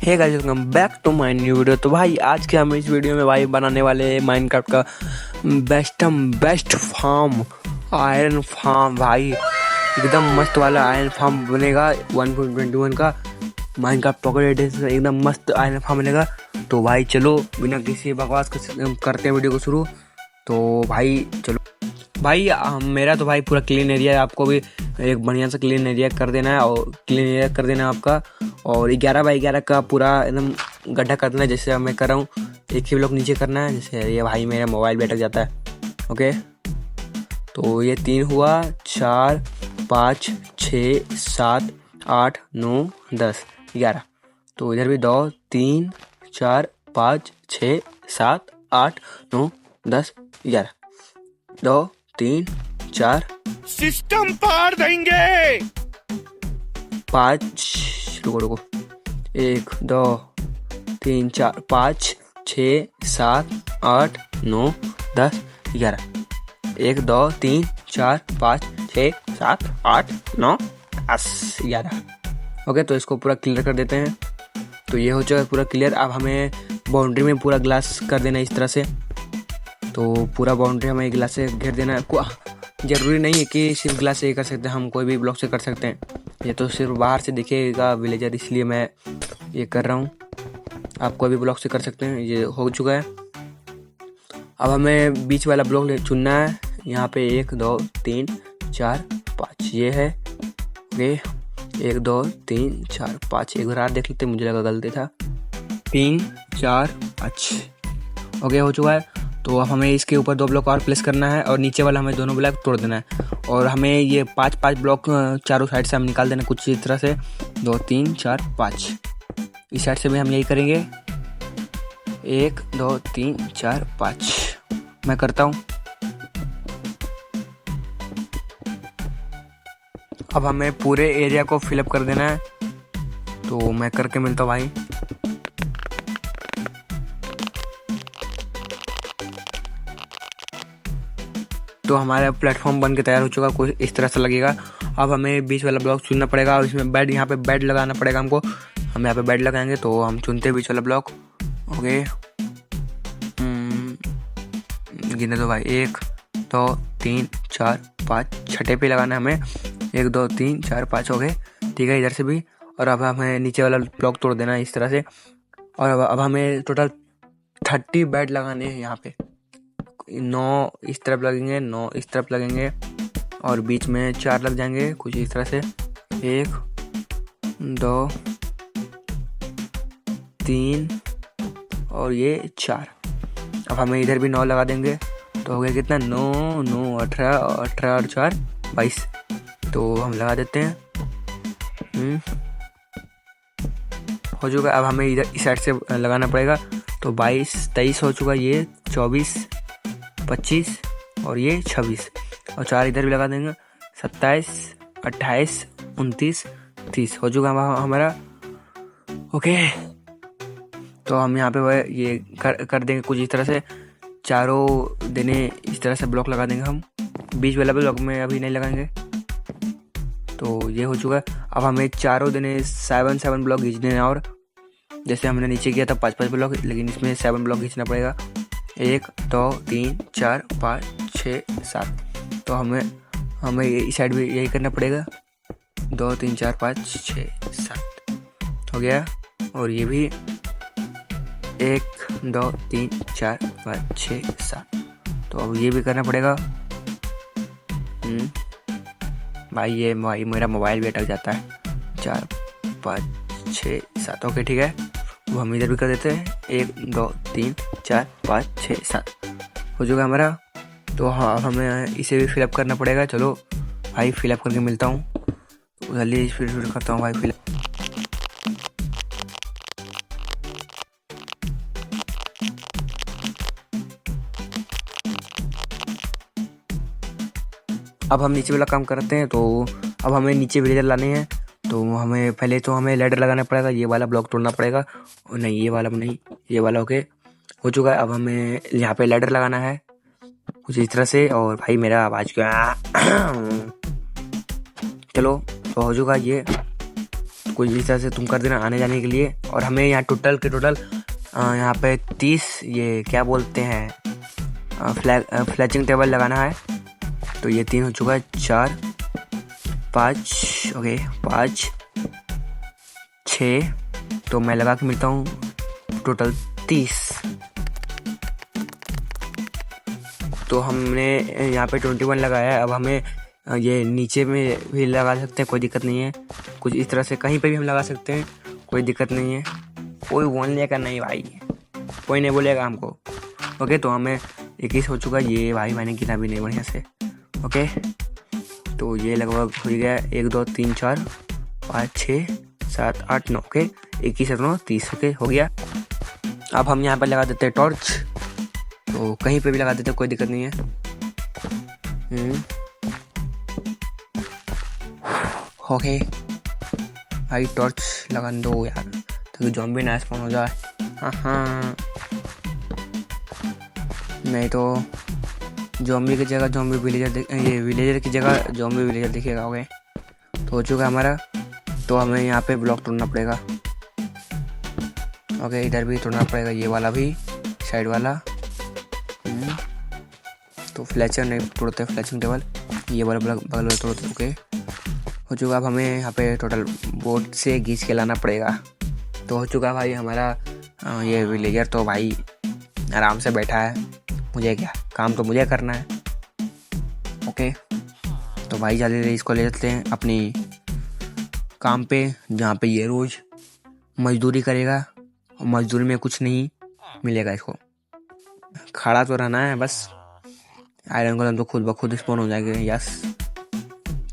Hey guys, welcome back to my new video. तो भाई आज के हम इस वीडियो में भाई बनाने वाले माइनक्राफ्ट का बेस्ट फार्म, आयरन फार्म। भाई एकदम मस्त वाला आयरन फार्म बनेगा 1.21 का माइनक्राफ्ट पॉकेट एडिशन, एकदम मस्त आयरन फार्म बनेगा। तो भाई चलो बिना किसी बकवास करते हैं वीडियो को शुरू। तो भाई चलो भाई, मेरा तो भाई पूरा क्लीन एरिया है, आपको भी एक बढ़िया सा क्लीन एरिया कर देना है और क्लीन एरिया कर देना है आपका। और 11x11 का पूरा एकदम गड्ढा कर देना है, जैसे मैं कर रहा हूँ। एक ही ब्लॉक नीचे करना है, जैसे ये भाई मेरा मोबाइल भी अटक जाता है। ओके, तो ये 3 हुआ, 4 5 6 7 8 9 10 11। तो इधर भी 2 3 4 5 6 7 8 9 10 11। 2 3 4 सिस्टम पार देंगे। 5 रुको 1 2 3 4 5 6 7 8 9 10 11। 1 2 3 4 5 6 7 8 9 10 11। ओके, तो इसको पूरा क्लियर कर देते हैं। तो ये हो चुका है पूरा क्लियर। अब हमें बाउंड्री में पूरा ग्लास कर देना है इस तरह से। तो पूरा बाउंड्री हमें ग्लास से घेर देना है। ज़रूरी नहीं है कि सिर्फ ग्लास से ही कर सकते हैं, हम कोई भी ब्लॉक से कर सकते हैं। ये तो सिर्फ बाहर से दिखेगा विलेजर, इसलिए मैं ये कर रहा हूँ। आप कोई भी ब्लॉक से कर सकते हैं। ये हो चुका है। अब हमें बीच वाला ब्लॉक चुनना है। यहाँ पे 1 2 3 4 5 ये है। ओके, 1 2 3 4 5। एक बार देख लेते, मुझे लगा गलती था। 3 4 5। ओके, हो चुका है। तो अब हमें इसके ऊपर 2 ब्लॉक और प्लेस करना है और नीचे वाला हमें दोनों ब्लॉक तोड़ देना है। और हमें ये 5 ब्लॉक चारों साइड से हम निकाल देना कुछ इस तरह से। 2 3 4 5। इस साइड से भी हम यही करेंगे। 1 2 3 4 5 मैं करता हूँ। अब हमें पूरे एरिया को फिलअप कर देना है। तो मैं करके मिलता हूँ भाई। तो हमारा प्लेटफॉर्म बन के तैयार हो चुका, कुछ इस तरह से लगेगा। अब हमें बीच वाला ब्लॉक चुनना पड़ेगा और इसमें बेड, यहाँ पे बेड लगाना पड़ेगा हमको। हम यहाँ पे बेड लगाएंगे, तो हम चुनते हैं बीच वाला ब्लॉक। ओके, गिने दो भाई। 1 2 3 4 5 छठे पे लगाना है हमें। 1 2 3 4 5 हो गए, ठीक है, इधर से भी। और अब हमें नीचे वाला ब्लॉक तोड़ देना है इस तरह से। और अब हमें टोटल 30 बेड लगाने हैं यहाँ पे। 9 इस तरफ लगेंगे, 9 इस तरफ लगेंगे और बीच में 4 लग जाएंगे कुछ इस तरह से। 1 2 3 और ये 4। अब हमें इधर भी 9 लगा देंगे, तो हो गया कितना? 9 9 18 18 और 4 22। तो हम लगा देते हैं। हो चुका। अब हमें इधर इस साइड से लगाना पड़ेगा। तो 22 23 हो चुका, ये 24 25 और ये 26 और 4 इधर भी लगा देंगे। 27 28 29 30 हो चुका हमारा। ओके, तो हम यहाँ पे ये कर देंगे कुछ इस तरह से। चारों देने इस तरह से ब्लॉक लगा देंगे हम। बीच वाला ब्लॉक में अभी नहीं लगाएंगे। तो ये हो चुका है। अब हमें चारों देने 7 ब्लॉक खींचने हैं। और जैसे हमने नीचे किया था 5 ब्लॉक, लेकिन इसमें 7 ब्लॉक खींचना पड़ेगा। 1 2 3 4 5 6 7। तो हमें इस साइड भी यही करना पड़ेगा। 2 3 4 5 6 7 हो गया। और ये भी 1 2 3 4 5 6 7। तो अब ये भी करना पड़ेगा। भाई मेरा मोबाइल भी अटक जाता है। 4 5 6 7। ओके, ठीक है, वो हम इधर भी कर देते हैं। 1 2 3 4 5 6 7 हो चुका हमारा। तो हाँ, अब हमें इसे भी फिलअप करना पड़ेगा। चलो भाई, फिलअप करके मिलता हूँ। तो जल्दी फिर करता हूँ भाई फिलअप। अब हम नीचे वाला काम करते हैं। तो अब हमें नीचे विलेजर लाने हैं। तो हमें पहले तो हमें लैडर लगाना पड़ेगा। ये वाला ब्लॉक तोड़ना पड़ेगा। नहीं, ये वाला नहीं, ये वाला। ओके, हो चुका है। अब हमें यहाँ पे लैडर लगाना है कुछ इस तरह से। और भाई मेरा आवाज़ क्या चलो, तो हो चुका ये कुछ इस तरह से तुम कर देना आने जाने के लिए। और हमें यहाँ टोटल यहाँ पे 30 ये क्या बोलते हैं फ्लैचिंग टेबल लगाना है। तो ये 3 हो चुका है, 4 5 ओके 5 6 तो मैं लगा के मिलता हूँ टोटल 30। तो हमने यहाँ पे 21 लगाया है। अब हमें ये नीचे में भी लगा सकते हैं, कोई दिक्कत नहीं है। कुछ इस तरह से कहीं पे भी हम लगा सकते हैं, कोई दिक्कत नहीं है। कोई वन लेगा नहीं भाई, कोई नहीं बोलेगा हमको। ओके तो हमें 21 हो चुका है। ये भाई मैंने गिना भी नहीं बढ़िया से। ओके तो ये लगभग हो गया 1 2 3 4 5 6 7 8 9 ओके 21 9 30 ओके हो गया। अब हम यहाँ पर लगा देते हैं टॉर्च। तो कहीं पे भी लगा देते हैं, कोई दिक्कत नहीं है। ओके भाई टॉर्च लगा दो यार, ताकि ज़ॉम्बी ना स्पॉन हो जाए। हाँ नहीं तो ज़ॉम्बी की जगह ज़ॉम्बी विलेजर, ये विलेजर की जगह ज़ॉम्बी विलेजर दिखेगा। ओके तो हो चुका हमारा। तो हमें यहाँ पे ब्लॉक तोड़ना पड़ेगा। ओके इधर भी तोड़ना पड़ेगा, ये वाला भी साइड वाला। तो फ्लैचर नहीं तोड़ते, फ्लैचिंग टेबल ये वाला बगल वाला तोड़ते। ओके हो चुका। अब हमें यहाँ पे टोटल बोट से घींच के लाना पड़ेगा। तो हो चुका भाई हमारा ये विलेजर। तो भाई आराम से बैठा है, मुझे क्या काम तो मुझे करना है। ओके तो भाई जल्दी इसको ले जाते हैं अपनी काम पे, जहाँ पे ये रोज़ मजदूरी करेगा और मजदूरी में कुछ नहीं मिलेगा इसको। खड़ा तो रहना है बस, आयरन गोलम तो खुद ब खुद स्पॉन हो जाएंगे। यस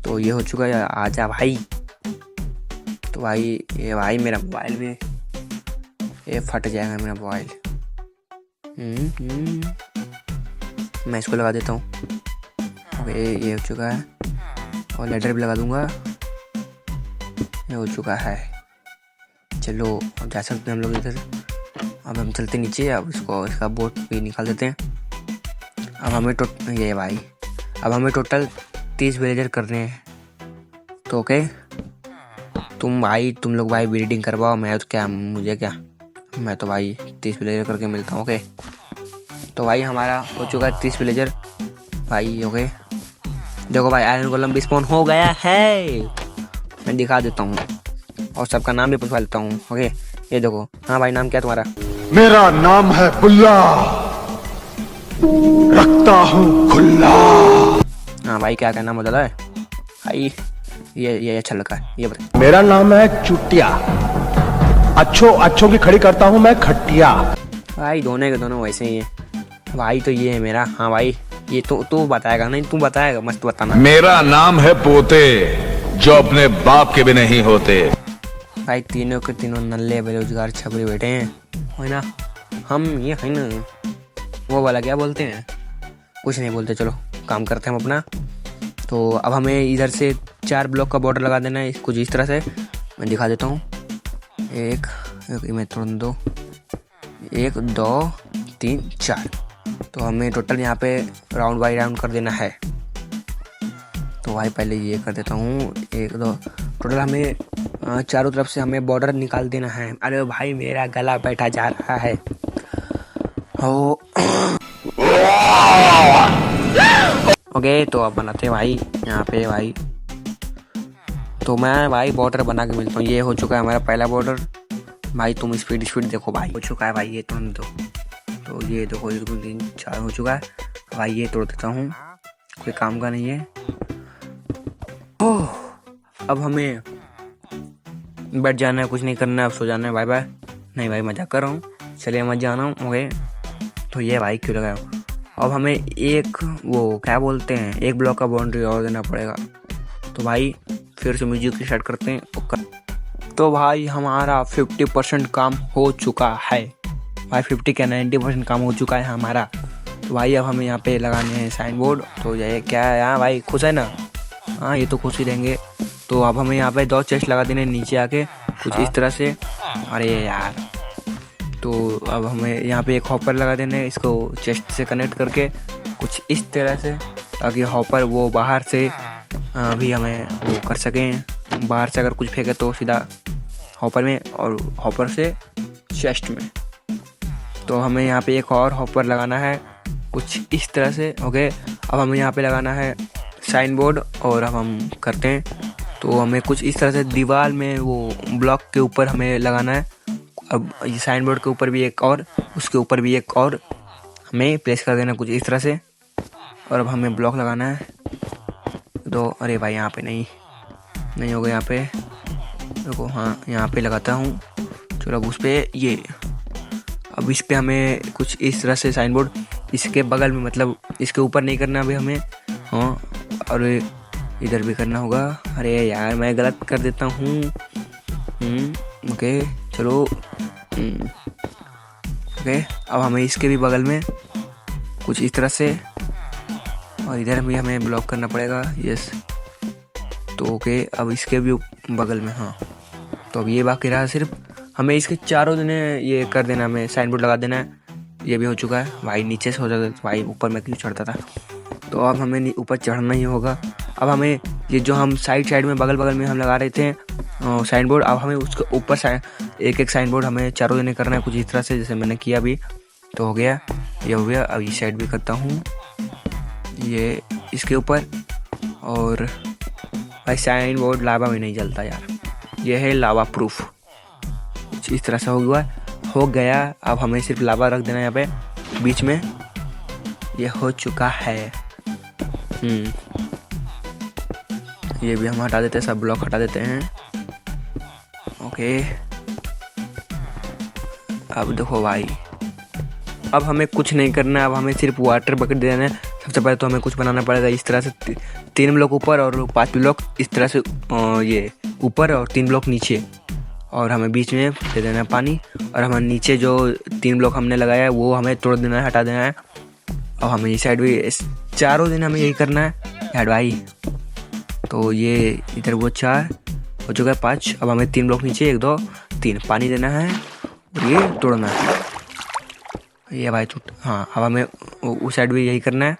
तो ये हो चुका है। आजा भाई। तो भाई ये भाई मेरा मोबाइल भी ये फट जाएगा मेरा मोबाइल। मैं इसको लगा देता हूँ। ओके ये हो चुका है और लेटर भी लगा दूंगा, ये हो चुका है। चलो अब जा सकते हैं हम लोग इधर। अब हम चलते नीचे। अब इसका बोट भी निकाल देते हैं। अब हमें ये भाई अब हमें टोटल 30 विलेजर करने हैं। तो ओके तुम लोग भाई ब्रीडिंग करवाओ, मैं तो क्या मुझे क्या, मैं तो भाई 30 विलेजर करके मिलता हूँ। ओके तो भाई हमारा हो चुका है 30 विलेजर भाई। ओके देखो भाई आयरन गोलम भी स्पॉन हो गया है, मैं दिखा देता हूँ और सबका नाम भी पूछवा लेता हूँ। ओके ये देखो। हाँ भाई नाम क्या तुम्हारा? मेरा नाम है बुल्ला, रखता हूँ खुल्ला। हाँ भाई क्या नाम बदला है भाई? ये अच्छा लगा है, ये बता। मेरा नाम है चुटिया, अच्छों की खड़ी करता हूँ मैं खटिया। भाई दोनों के दोनों वैसे ही है भाई। तो ये है मेरा। हाँ भाई ये तो बताएगा नहीं, तू बताएगा मस्त बताना। मेरा नाम है पोते, जो अपने बाप के भी नहीं होते। भाई तीनों के तीनों नल्ले बेरोजगार छपरी बैठे हैं, है ना? हम ये है ना वो वाला क्या बोलते हैं, कुछ नहीं बोलते। चलो काम करते हैं हम अपना। तो अब हमें इधर से 4 ब्लॉक का बॉर्डर लगा देना है, कुछ इस तरह से मैं दिखा देता हूँ। एक मैं थोड़ा 2 1 2 3 4। तो हमें टोटल यहाँ पे राउंड बाई राउंड कर देना है। तो भाई पहले ये कर देता हूँ 1 2। टोटल हमें चारों तरफ से हमें बॉर्डर निकाल देना है। अरे भाई मेरा गला बैठा जा रहा है। ओके तो अब बनाते हैं भाई यहाँ पे भाई। तो मैं भाई बॉर्डर बना के मिलता हूँ। ये हो चुका है हमारा पहला बॉर्डर भाई। तुम स्पीड देखो भाई, हो चुका है भाई ये तुरंत। तो ये देखो 1 2 3 4 हो चुका है भाई। ये तोड़ देता हूँ, कोई काम का नहीं है। ओह अब हमें बैठ जाना है, कुछ नहीं करना है, अब सो जाना है। Bye bye. नहीं भाई मजाक कर रहा हूँ, चलिए मत जाना हूँ। ओके तो ये भाई क्यों लगाया? अब हमें एक वो क्या बोलते हैं, 1 ब्लॉक का बाउंड्री और देना पड़ेगा। तो भाई फिर से म्यूजिक स्टार्ट करते हैं। तो भाई हमारा 50% काम हो चुका है भाई। 50 क्या 90% काम हो चुका है हमारा। तो भाई अब हमें यहाँ पे लगाने हैं साइन बोर्ड। तो ये क्या है यहाँ भाई, खुश है ना? हाँ ये तो खुश ही रहेंगे। तो अब हमें यहाँ पे 2 चेस्ट लगा देने नीचे आके कुछ इस तरह से। अरे यार तो अब हमें यहाँ पे एक हॉपर लगा देना है, इसको चेस्ट से कनेक्ट करके कुछ इस तरह से, ताकि हॉपर वो बाहर से भी हमें वो कर सकें। बाहर से अगर कुछ फेंके तो सीधा हॉपर में और हॉपर से चेस्ट में। तो हमें यहाँ पे एक और हॉपर लगाना है कुछ इस तरह से। ओके, अब हमें यहाँ पे लगाना है साइन बोर्ड और अब हम करते हैं। तो हमें कुछ इस तरह से दीवार में वो ब्लॉक के ऊपर हमें लगाना है। अब ये साइन बोर्ड के ऊपर भी एक और, उसके ऊपर भी एक और हमें प्लेस कर देना कुछ इस तरह से। और अब हमें ब्लॉक लगाना है। तो अरे भाई यहाँ पे नहीं होगा, यहाँ पे देखो, हाँ यहाँ पे लगाता हूँ। चलो अब उस पर ये, अब इस पे हमें कुछ इस तरह से साइन बोर्ड इसके बगल में, मतलब इसके ऊपर नहीं करना अभी हमें। हाँ, और इधर भी करना होगा। अरे यार मैं गलत कर देता हूँ। ओके चलो। ओके, अब हमें इसके भी बगल में कुछ इस तरह से, और इधर भी हमें ब्लॉक करना पड़ेगा। यस, तो ओके, अब इसके भी बगल में। हाँ, तो अब ये बाकी रहा सिर्फ हमें इसके चारों दिन ये कर देना, हमें साइन बोर्ड लगा देना है। ये भी हो चुका है भाई, नीचे से हो जाता था भाई, ऊपर में क्यों चढ़ता था। तो अब हमें ऊपर चढ़ना ही होगा। अब हमें ये जो हम साइड में बगल में हम लगा रहे थे साइन बोर्ड, अब हमें उसके ऊपर एक साइन बोर्ड हमें चारों दिन करना है कुछ इस तरह से, जैसे मैंने किया अभी। तो हो गया, ये हो गया। अब ये साइड भी करता हूँ, ये इसके ऊपर। और भाई साइन बोर्ड लावा में नहीं जलता यार, ये है लावा प्रूफ। कुछ इस तरह से हो गया। अब हमें सिर्फ लावा रख देना यहाँ पे बीच में। ये हो चुका है। ये भी हम हटा देते हैं, सब ब्लॉक हटा देते हैं। ओके, अब देखो भाई, अब हमें कुछ नहीं करना है। अब हमें सिर्फ वाटर बकेट देना है। सबसे पहले तो हमें कुछ बनाना पड़ेगा इस तरह से, 3 ब्लॉक ऊपर और 5 ब्लॉक इस तरह से, ये ऊपर और 3 ब्लॉक नीचे। और हमें बीच में दे देना है पानी। और हमें नीचे जो 3 ब्लॉक हमने लगाया है वो हमें तोड़ देना है, हटा देना है। और हमें ये साइड भी चारों दिन हमें यही करना है यार भाई। तो ये इधर वो 4 हो चुका है, 5। अब हमें 3 ब्लॉक नीचे, 1 2 3 पानी देना है और ये तोड़ना है। ये भाई हाँ, अब हमें उस साइड भी यही करना है।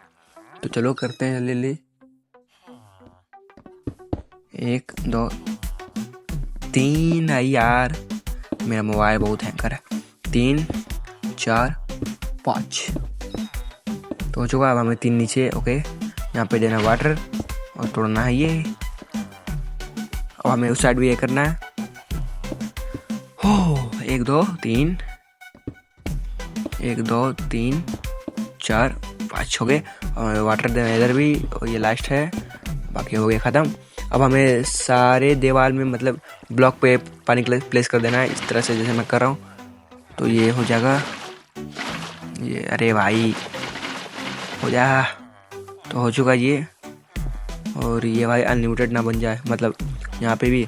तो चलो करते हैं जल्दी। 1 2 3 है यार, मेरा मोबाइल बहुत हैंकर है। 3 4 5 तो हो चुका। अब हमें 3 नीचे। ओके, यहाँ पे देना वाटर और तोड़ना है ये। अब हमें उस साइड भी ये करना है। हो 1 2 3 1 2 3 4 5 हो गए। और वाटर देना इधर भी, और ये लास्ट है, बाकी हो गया ख़त्म। अब हमें सारे दीवार में, मतलब ब्लॉक पे पानी प्लेस कर देना है इस तरह से, जैसे मैं कर रहा हूँ। तो ये हो जाएगा ये। अरे भाई हो जा, तो हो चुका ये। और ये भाई अनलिमिटेड ना बन जाए, मतलब यहाँ पे भी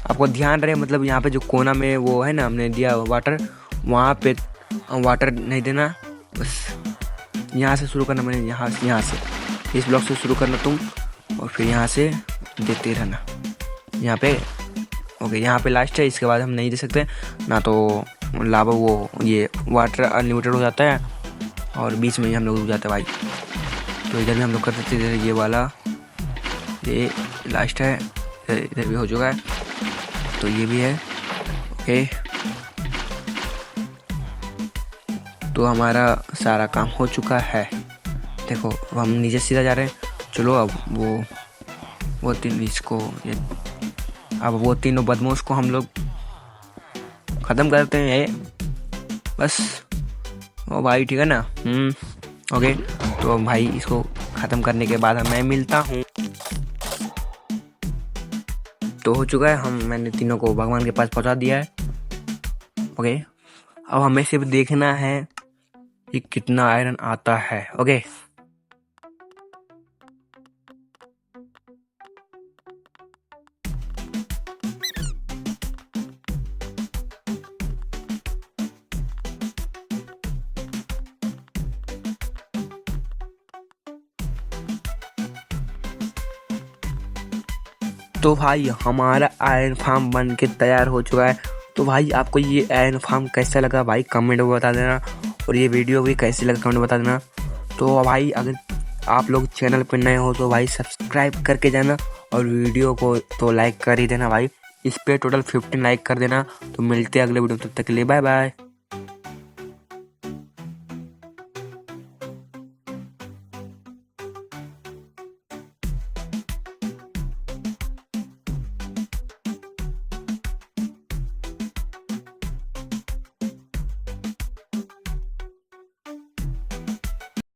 आपको ध्यान रहे, मतलब यहाँ पे जो कोना में वो है ना हमने दिया वाटर, वहाँ पे वाटर नहीं देना। बस यहाँ से शुरू करना, मैंने यहाँ से इस ब्लॉक से शुरू करना तुम, और फिर यहाँ से देते रहना यहाँ पे। ओके, यहाँ पे लास्ट है, इसके बाद हम नहीं दे सकते ना, तो लावा वो ये वाटर अनलिमिटेड हो जाता है और बीच में ही हम लोग रुक जाते हैं भाई। तो इधर भी हम लोग कर देते हैं, ये वाला ये लास्ट है, इधर भी हो चुका है, तो ये भी है। ओके, तो हमारा सारा काम हो चुका है। देखो अब हम नीचे सीधा जा रहे हैं। चलो अब वो 3 इसको ये, अब वो 3 बदमाश को हम लोग ख़त्म करते हैं ये, बस। ओ भाई ठीक है ना। ओके, तो भाई इसको ख़त्म करने के बाद मैं मिलता हूँ। तो हो चुका है, मैंने तीनों को भगवान के पास पहुँचा दिया है। ओके, अब हमें सिर्फ देखना है कि कितना आयरन आता है। ओके, तो भाई हमारा आयरन फार्म बन के तैयार हो चुका है। तो भाई आपको ये आयरन फार्म कैसा लगा भाई कमेंट में बता देना, और ये वीडियो भी कैसी लगा कमेंट में बता देना। तो भाई अगर आप लोग चैनल पर नए हो तो भाई सब्सक्राइब करके जाना, और वीडियो को तो लाइक कर ही देना भाई। इस पे टोटल 15 लाइक कर देना। तो मिलते हैं अगले वीडियो में, तब तक के लिए बाय बाय।